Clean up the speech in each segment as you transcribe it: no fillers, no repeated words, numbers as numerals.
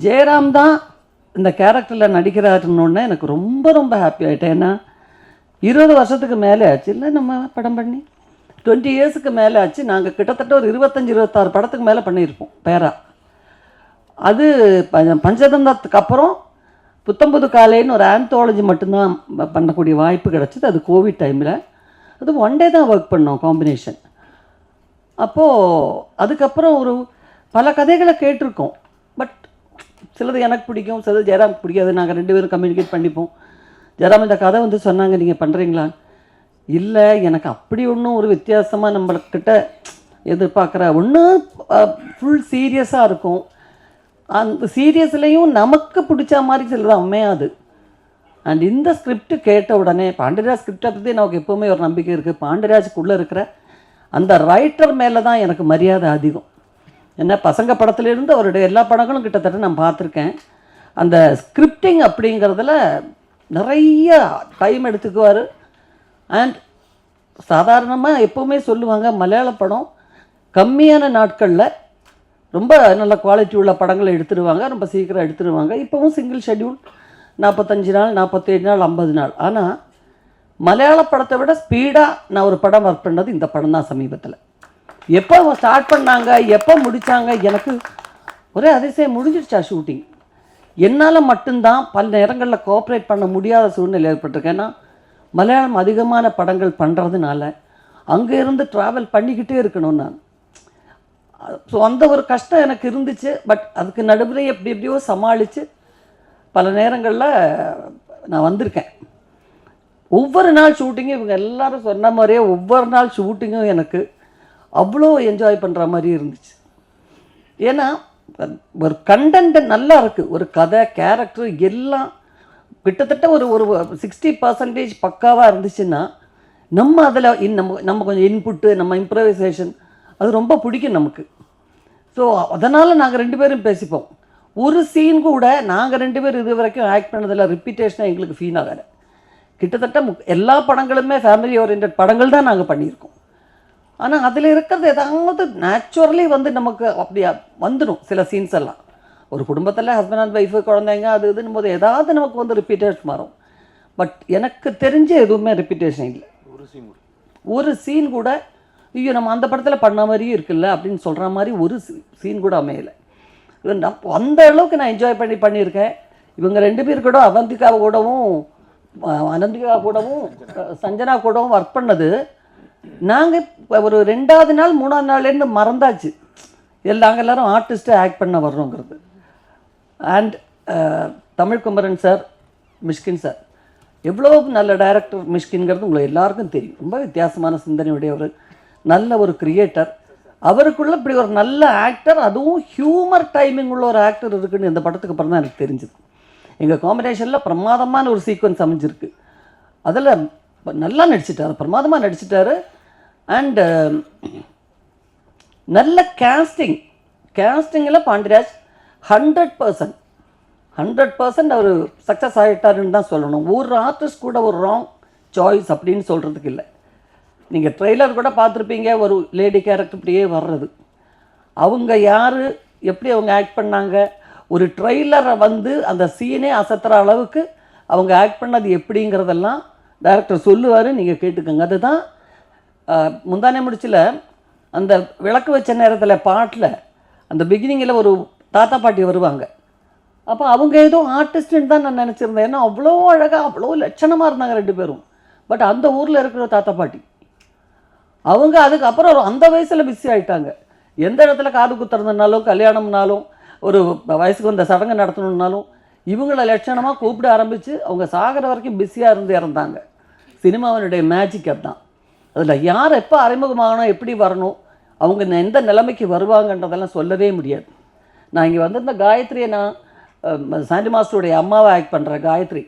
ஜெயராம் தான் இந்த கேரக்டரில் நடிக்கிறாருன்னொன்னே எனக்கு ரொம்ப ரொம்ப ஹாப்பி ஆகிட்டேன். ஏன்னா 20 வருஷத்துக்கு மேலே ஆச்சு இல்லை நம்ம படம் பண்ணி, 20 இயர்ஸுக்கு மேலே ஆச்சு. நாங்கள் கிட்டத்தட்ட ஒரு 25-26 படத்துக்கு மேலே பண்ணியிருப்போம் பேரா. அது பஞ்சதந்தத்துக்கு அப்புறம் புத்தம்புது காலைன்னு ஒரு ஆந்தாலஜி மட்டும்தான் பண்ணக்கூடிய வாய்ப்பு கிடச்சிது. அது கோவிட் டைமில். அது ஒன் டே தான் ஒர்க் பண்ணோம் காம்பினேஷன். அப்போது அதுக்கப்புறம் ஒரு பல கதைகளை கேட்டிருக்கோம். பட் சிலது எனக்கு பிடிக்கும், சிலது ஜெயராமுக்கு பிடிக்காது. நாங்கள் 2 பேரும் கம்யூனிகேட் பண்ணிப்போம். ஜெயராம் இந்த கதை வந்து சொன்னாங்க, நீங்கள் பண்ணுறீங்களா? இல்லை, எனக்கு அப்படி ஒன்றும் ஒரு வித்தியாசமாக நம்மக்கிட்ட எதிர்பார்க்குற ஒன்று ஃபுல் சீரியஸாக இருக்கும். அந்த சீரியஸ்லேயும் நமக்கு பிடிச்ச மாதிரி சிலது அமையாது. அண்ட் இந்த ஸ்கிரிப்ட் கேட்ட உடனே பாண்டியராஜ் ஸ்கிரிப்டை பற்றி நமக்கு எப்போவுமே ஒரு நம்பிக்கை இருக்குது. பாண்டியராஜுக்குள்ளே இருக்கிற அந்த ரைட்டர் மேலே தான் எனக்கு மரியாதை அதிகம். ஏன்னா பசங்க படத்துலேருந்து அவருடைய எல்லா படங்களும் கிட்டத்தட்ட நான் பார்த்துருக்கேன். அந்த ஸ்கிரிப்டிங் அப்படிங்கிறதுல நிறைய டைம் எடுத்துக்குவார். அண்ட் சாதாரணமாக எப்போவுமே சொல்லுவாங்க, மலையாள படம் கம்மியான நாட்களில் ரொம்ப நல்ல குவாலிட்டி உள்ள படங்களை எடுத்துடுவாங்க, ரொம்ப சீக்கிரம் எடுத்துடுவாங்க. இப்போவும் சிங்கிள் ஷெட்யூல் 45 நாள், 47 நாள், 50 நாள். ஆனால் மலையாள படத்தை விட ஸ்பீடாக நான் ஒரு படம் ஒர்க் பண்ணது இந்த படம் தான் சமீபத்தில். எப்போ ஸ்டார்ட் பண்ணாங்க, எப்போ முடித்தாங்க, எனக்கு ஒரே அதிசயம். முடிஞ்சிடுச்சா ஷூட்டிங்? என்னால் மட்டும்தான் பல நேரங்களில் கோஆப்ரேட் பண்ண முடியாத சூழ்நிலை ஏற்பட்டிருக்கேன். ஏன்னா மலையாளம் அதிகமான படங்கள் பண்ணுறதுனால அங்கே இருந்து ட்ராவல் பண்ணிக்கிட்டே இருக்கணும் நான். ஸோ அந்த ஒரு கஷ்டம் எனக்கு இருந்துச்சு. பட் அதுக்கு நடுவில் எப்படி எப்படியோ சமாளித்து பல நேரங்களில் நான் வந்திருக்கேன். ஒவ்வொரு நாள் ஷூட்டிங்கும் இவங்க எல்லோரும் சொன்ன மாதிரியே ஒவ்வொரு நாள் ஷூட்டிங்கும் எனக்கு அவ்வளோ என்ஜாய் பண்ணுற மாதிரி இருந்துச்சு. ஏன்னா ஒரு கண்டென்ட் நல்லா இருக்குது, ஒரு கதை, கேரக்டர் எல்லாம் கிட்டத்தட்ட ஒரு 60% பக்காவாக இருந்துச்சுன்னா நம்ம அதில் நம்ம கொஞ்சம் இன்புட்டு, நம்ம இம்ப்ரவைசேஷன் அது ரொம்ப பிடிக்கும் நமக்கு. ஸோ அதனால் நாங்கள் 2 பேரும் பேசிப்போம். ஒரு சீன் கூட நாங்கள் 2 பேரும் இது வரைக்கும் ஆக்ட் பண்ணதில் ரிப்பீட்டேஷனாக எங்களுக்கு ஃபீல் ஆகலை. கிட்டத்தட்ட எல்லா படங்களுமே ஃபேமிலி ஓரியன்ட் படங்கள் தான் நாங்கள் பண்ணியிருக்கோம். ஆனால் அதில் இருக்கிறது ஏதாவது நேச்சுரலி வந்து நமக்கு அப்படியா வந்துடும். சில சீன்ஸ் எல்லாம் ஒரு குடும்பத்தில் ஹஸ்பண்ட் அண்ட் ஒய்ஃபு, குழந்தைங்க, அது இதுன்னு போது ஏதாவது நமக்கு வந்து ரிப்பீட்டேஷன் வரும். பட் எனக்கு தெரிஞ்ச எதுவுமே ரிப்பீட்டேஷன் இல்லை. ஒரு சீன் கூட ஐயோ நம்ம அந்த படத்தில் பண்ண மாதிரியும் இருக்குல்ல அப்படின்னு சொல்கிற மாதிரி ஒரு சீன் கூட அமையலை. அந்த அளவுக்கு நான் என்ஜாய் பண்ணியிருக்கேன். இவங்க 2 பேர் கூட அவந்திகா கூடவும் அனந்திகா கூடவும் சஞ்சனா கூடவும் ஒர்க் பண்ணது நாங்கள் ஒரு 2வது நாள் 3வது நாள்லேருந்து மறந்தாச்சு. நாங்கள் எல்லோரும் ஆர்டிஸ்ட்டு ஆக்ட் பண்ண வர்றோங்கிறது. And Tamil Kumaran sir, Mysskin sir எவ்வளோ நல்ல டைரக்டர் மிஷ்கின்கிறது உங்களுக்கு எல்லாருக்கும் தெரியும். ரொம்ப வித்தியாசமான சிந்தனையுடையவர், நல்ல ஒரு கிரியேட்டர். அவருக்குள்ளே இப்படி ஒரு நல்ல ஆக்டர், அதுவும் ஹியூமர் டைமிங் உள்ள ஒரு ஆக்டர் இருக்குன்னு இந்த படத்துக்கு அப்புறம் தான் எனக்கு தெரிஞ்சுது. எங்கள் காம்பினேஷனில் பிரமாதமான ஒரு சீக்வன்ஸ் அமைஞ்சிருக்கு. அதில் நல்லா நடிச்சிட்டார், பிரமாதமாக நடிச்சிட்டாரு. அண்டு நல்ல கேஸ்டிங்கில் பாண்டியராஜ் 100% அவர் சக்ஸஸ் ஆகிட்டாருன்னு தான் சொல்லணும். ஒரு ஆர்டிஸ்ட் கூட ஒரு ராங் சாய்ஸ் அப்படின்னு சொல்கிறதுக்கு இல்லை. நீங்கள் ட்ரெய்லர் கூட பார்த்துருப்பீங்க, ஒரு லேடி கேரக்டர் இப்படியே வர்றது. அவங்க யார், எப்படி அவங்க ஆக்ட் பண்ணாங்க, ஒரு ட்ரெய்லரை வந்து அந்த சீனே அசத்துற அளவுக்கு அவங்க ஆக்ட் பண்ணது எப்படிங்கிறதெல்லாம் டைரக்டர் சொல்லுவார், நீங்கள் கேட்டுக்கோங்க. அதுதான் முந்தானே முடிச்சில் அந்த விளக்கு வச்ச நேரத்தில் பாட்டில் அந்த பிகினிங்கில் ஒரு தாத்தா பாட்டி வருவாங்க. அப்போ அவங்க ஏதோ ஆர்டிஸ்ட்டுன்னு தான் நான் நினச்சிருந்தேன். ஏன்னா அவ்வளோ அழகாக அவ்வளோ லட்சணமாக இருந்தாங்க 2 பேரும். பட் அந்த ஊரில் இருக்கிற தாத்தா பாட்டி அவங்க அதுக்கப்புறம் அந்த வயசில் பிஸி ஆகிட்டாங்க. எந்த இடத்துல காது குத்துறதுனாலும், கல்யாணம்னாலும், ஒரு வயசுக்கு வந்த சடங்கு நடத்தணுன்னாலும் இவங்கள லட்சணமாக கூப்பிட ஆரம்பித்து அவங்க சாகிற வரைக்கும் பிஸியாக இருந்து இறந்தாங்க. சினிமாவினுடைய மேஜிக் அதுதான். அதில் யார் எப்போ அறிமுகமாகணும், எப்படி வரணும், அவங்க எந்த நிலைமைக்கு வருவாங்கன்றதெல்லாம் சொல்லவே முடியாது. நான் இங்கே வந்திருந்த காயத்ரியை, நான் சாண்டி மாஸ்டருடைய அம்மாவை ஆக்ட் பண்ணுறேன் காயத்ரி.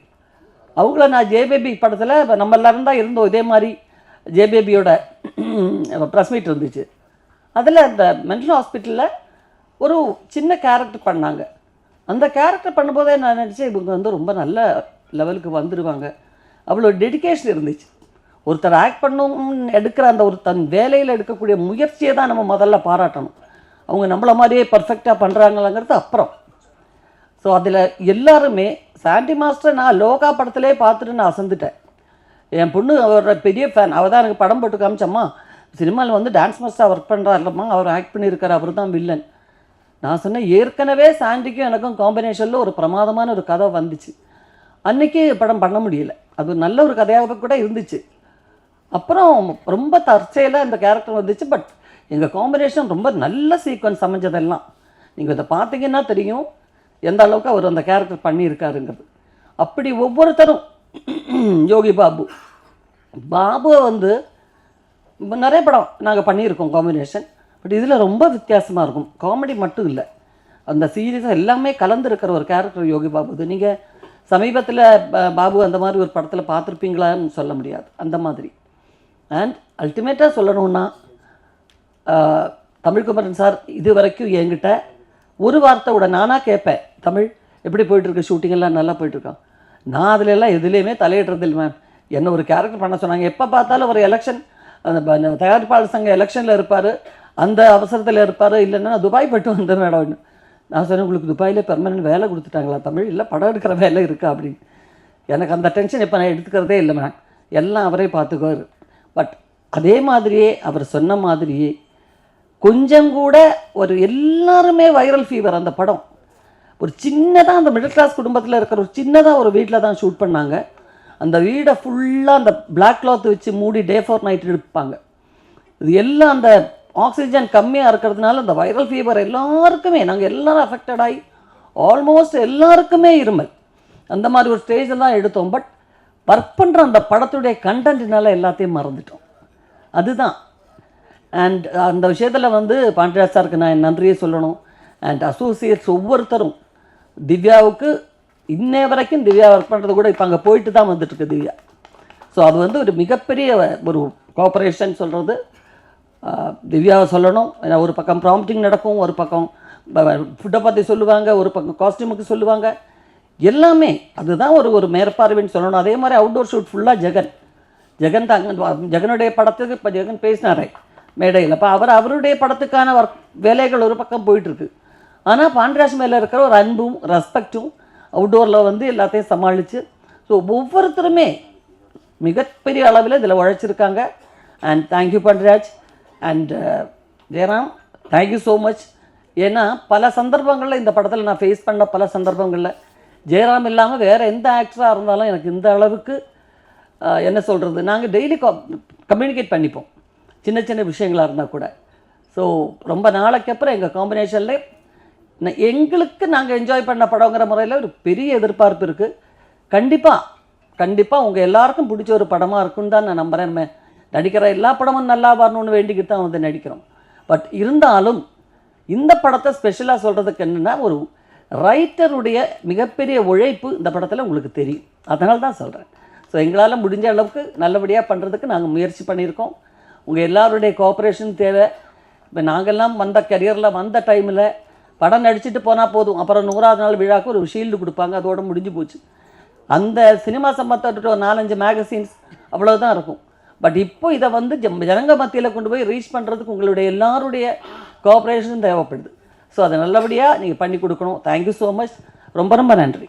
அவங்கள நான் ஜேபேபி படத்தில் நம்ம எல்லோரும் தான் இருந்தோம். இதே மாதிரி ஜேபேபியோட ப்ரெஸ் மீட் இருந்துச்சு. அதில் அந்த மென்டல் ஹாஸ்பிட்டலில் ஒரு சின்ன கேரக்டர் பண்ணாங்க. அந்த கேரக்டர் பண்ணும்போதே நான் நினச்சேன் இவங்க வந்து ரொம்ப நல்ல லெவலுக்கு வந்துடுவாங்க. அவ்வளோ டெடிக்கேஷன் இருந்துச்சு. ஒருத்தர் ஆக்ட் பண்ணணும்னு எடுக்கிற அந்த ஒரு தன் வேலையில் எடுக்கக்கூடிய முயற்சியை தான் நம்ம முதல்ல பாராட்டணும். அவங்க நம்மளை மாதிரியே பர்ஃபெக்டாக பண்ணுறாங்களாங்கிறது அப்புறம். ஸோ அதில் எல்லாருமே சாண்டி மாஸ்டர் நான் லோகா படத்திலே பார்த்துட்டு நான் அசந்துட்டேன். என் பொண்ணு அவரோட பெரிய ஃபேன். அவள் தான் எனக்கு படம் போட்டு காமிச்சம்மா, சினிமாவில் வந்து டான்ஸ் மாஸ்டராக ஒர்க் பண்ணுறாருலம்மா, அவர் ஆக்ட் பண்ணியிருக்காரு, அவர் தான் வில்லன். நான் சொன்னேன், ஏற்கனவே சாண்டிக்கும் எனக்கும் காம்பினேஷனில் ஒரு பிரமாதமான ஒரு கதை வந்துச்சு. அன்றைக்கி படம் பண்ண முடியல. அது நல்ல ஒரு கதையாக கூட இருந்துச்சு. அப்புறம் ரொம்ப தற்செயலாக இந்த கேரக்டர் வந்துச்சு. பட் எங்கள் காம்பினேஷன் ரொம்ப நல்ல சீக்வன்ஸ் அமைஞ்சதெல்லாம் நீங்கள் இதை பார்த்தீங்கன்னா தெரியும் எந்த அளவுக்கு அவர் அந்த கேரக்டர் பண்ணியிருக்காருங்கிறது. அப்படி ஒவ்வொருத்தரும் யோகி பாபுவை வந்து நிறைய படம் நாங்கள் பண்ணியிருக்கோம் காம்பினேஷன். பட் இதில் ரொம்ப வித்தியாசமாக இருக்கும். காமெடி மட்டும் இல்லை, அந்த சீரியஸாக எல்லாமே கலந்துருக்கிற ஒரு கேரக்டர் யோகி பாபு. நீங்கள் சமீபத்தில் பாபு அந்த மாதிரி ஒரு படத்தில் பார்த்துருப்பீங்களான்னு சொல்ல முடியாது, அந்த மாதிரி. அண்ட் அல்டிமேட்டாக சொல்லணுன்னா தமிழ்குமரன் சார் இது வரைக்கும் என்கிட்ட ஒரு வார்த்தை விட நானாக கேட்பேன், தமிழ் எப்படி போயிட்டுருக்கு, ஷூட்டிங்கெல்லாம் நல்லா போயிட்டுருக்கான். நான் அதிலெல்லாம் எதுலேயுமே தலையிடுறதில்லை மேம். என்ன ஒரு கேரக்டர் பண்ண சொன்னாங்க, எப்போ பார்த்தாலும் ஒரு எலெக்ஷன், அந்த தயாரிப்பாளர் சங்க எலெக்ஷனில் இருப்பார், அந்த அவசரத்தில் இருப்பார், இல்லைன்னா துபாய் போய்ட்டு வந்த மேடம். நான் சொன்னேன், உங்களுக்கு துபாயில் பெர்மனன்ட் வேலை கொடுத்துட்டாங்களா தமிழ், இல்லை படம் எடுக்கிற வேலை இருக்கா அப்படின்னு. எனக்கு அந்த டென்ஷன் இப்போ நான் எடுத்துக்கிறதே இல்லை மேம், எல்லாம் அவரே பார்த்துக்குவார். பட் அதே மாதிரியே அவர் சொன்ன மாதிரியே கொஞ்சம் கூட ஒரு எல்லாருமே வைரல் ஃபீவர். அந்த படம் ஒரு சின்னதாக அந்த மிடில் கிளாஸ் குடும்பத்தில் இருக்கிற ஒரு சின்னதாக ஒரு வீட்டில் தான் ஷூட் பண்ணாங்க. அந்த வீடை ஃபுல்லாக அந்த பிளாக் கிளாத் வச்சு மூடி டே ஃபார் நைட் எடுப்பாங்க. இது எல்லாம் அந்த ஆக்சிஜன் கம்மியாக இருக்கிறதுனால அந்த வைரல் ஃபீவர் எல்லாருக்குமே, நாங்கள் எல்லோரும் அஃபெக்டட் ஆகி ஆல்மோஸ்ட் எல்லாருக்குமே இருமல், அந்த மாதிரி ஒரு ஸ்டேஜில் தான் எடுத்தோம். பட் ஒர்க் பண்ணுற அந்த படத்துடைய கண்டென்ட்னால எல்லாத்தையும் மறந்துட்டோம். அதுதான். அண்ட் அந்த விஷயத்தில் வந்து பாண்டியராஜ் சாருக்கு நான் நன்றியே சொல்லணும். அண்ட் அசோசியேட்ஸ் ஒவ்வொருத்தரும் திவ்யாவுக்கு இன்னே வரைக்கும் திவ்யா ஒர்க் பண்ணுறது கூட இப்போ அங்கே போயிட்டு தான் வந்துட்டுருக்கு திவ்யா. ஸோ அது வந்து ஒரு மிகப்பெரிய ஒரு கோஆப்ரேஷன் சொல்கிறது திவ்யாவை சொல்லணும். ஏன்னா ஒரு பக்கம் ப்ராம்ப்டிங் நடக்கும், ஒரு பக்கம் ஃபுட்டை பற்றி சொல்லுவாங்க, ஒரு பக்கம் காஸ்டியூமுக்கு சொல்லுவாங்க, எல்லாமே அதுதான் ஒரு மேற்பார்வைன்னு சொல்லணும். அதே மாதிரி அவுட்டோர் ஷூட் ஃபுல்லாக ஜெகன் தான். ஜெகனுடைய படத்துக்கு இப்போ ஜெகன் பேசினாரே மேடையில், இப்போ அவருடைய படத்துக்கான வேலைகள் ஒரு பக்கம் போயிட்டுருக்கு. ஆனால் பாண்டியராஜ் மேலே இருக்கிற ஒரு அன்பும் ரெஸ்பெக்டும் அவுட்டோரில் வந்து எல்லாத்தையும் சமாளித்து, ஸோ ஒவ்வொருத்தருமே மிகப்பெரிய அளவில் இதில் உழைச்சிருக்காங்க. And thank you Pandiraj and Jayaram, thank you so much. ஏன்னா பல சந்தர்ப்பங்களில் இந்த படத்தில் நான் ஃபேஸ் பண்ண பல சந்தர்ப்பங்களில் ஜெயராம் இல்லாமல் வேறு எந்த ஆக்டராக இருந்தாலும் எனக்கு இந்த அளவுக்கு என்ன சொல்கிறது, நாங்கள் டெய்லி கம்யூனிகேட் பண்ணிப்போம் சின்ன சின்ன விஷயங்களாக இருந்தால் கூட. ஸோ ரொம்ப நாளைக்கு அப்புறம் எங்கள் காம்பினேஷனில் எங்களுக்கு நாங்கள் என்ஜாய் பண்ண படங்கிற முறையில் ஒரு பெரிய எதிர்பார்ப்பு இருக்குது. கண்டிப்பாக உங்கள் எல்லாருக்கும் பிடிச்ச ஒரு படமாக இருக்குன்னு தான் நான் நம்புகிறேன். நம்ம நடிக்கிற எல்லா படமும் நல்லா வரணும்னு வேண்டிக்கிட்டு தான் வந்து நடிக்கிறோம். பட் இருந்தாலும் இந்த படத்தை ஸ்பெஷலாக சொல்கிறதுக்கு என்னென்னா, ஒரு ரைட்டருடைய மிகப்பெரிய உழைப்பு இந்த படத்தில் உங்களுக்கு தெரியும். அதனால தான் சொல்கிறேன். ஸோ எங்களால் முடிஞ்ச அளவுக்கு நல்லபடியாக பண்ணுறதுக்கு நாங்கள் முயற்சி பண்ணியிருக்கோம். உங்கள் எல்லாருடைய கோஆப்ரேஷன் தேவை. இப்போ நாங்கள்லாம் வந்த கரியரில் வந்த டைமில் படம் நடிச்சுட்டு போனால் போதும், அப்புறம் 100ஆவது நாள் விழாவுக்கு ஒரு ஷீல்டு கொடுப்பாங்க, அதோடு முடிஞ்சு போச்சு. அந்த சினிமா சம்பந்தப்பட்ட ஒரு 4-5 மேகசின்ஸ் அவ்வளோதான் இருக்கும். பட் இப்போ இதை வந்து ஜனங்க மத்தியில் கொண்டு போய் ரீச் பண்ணுறதுக்கு உங்களுடைய எல்லாருடைய கோஆப்ரேஷன் தேவைப்படுது. ஸோ அதை நல்லபடியாக நீங்கள் பண்ணி கொடுக்கணும். Thank you so much. ரொம்ப ரொம்ப நன்றி.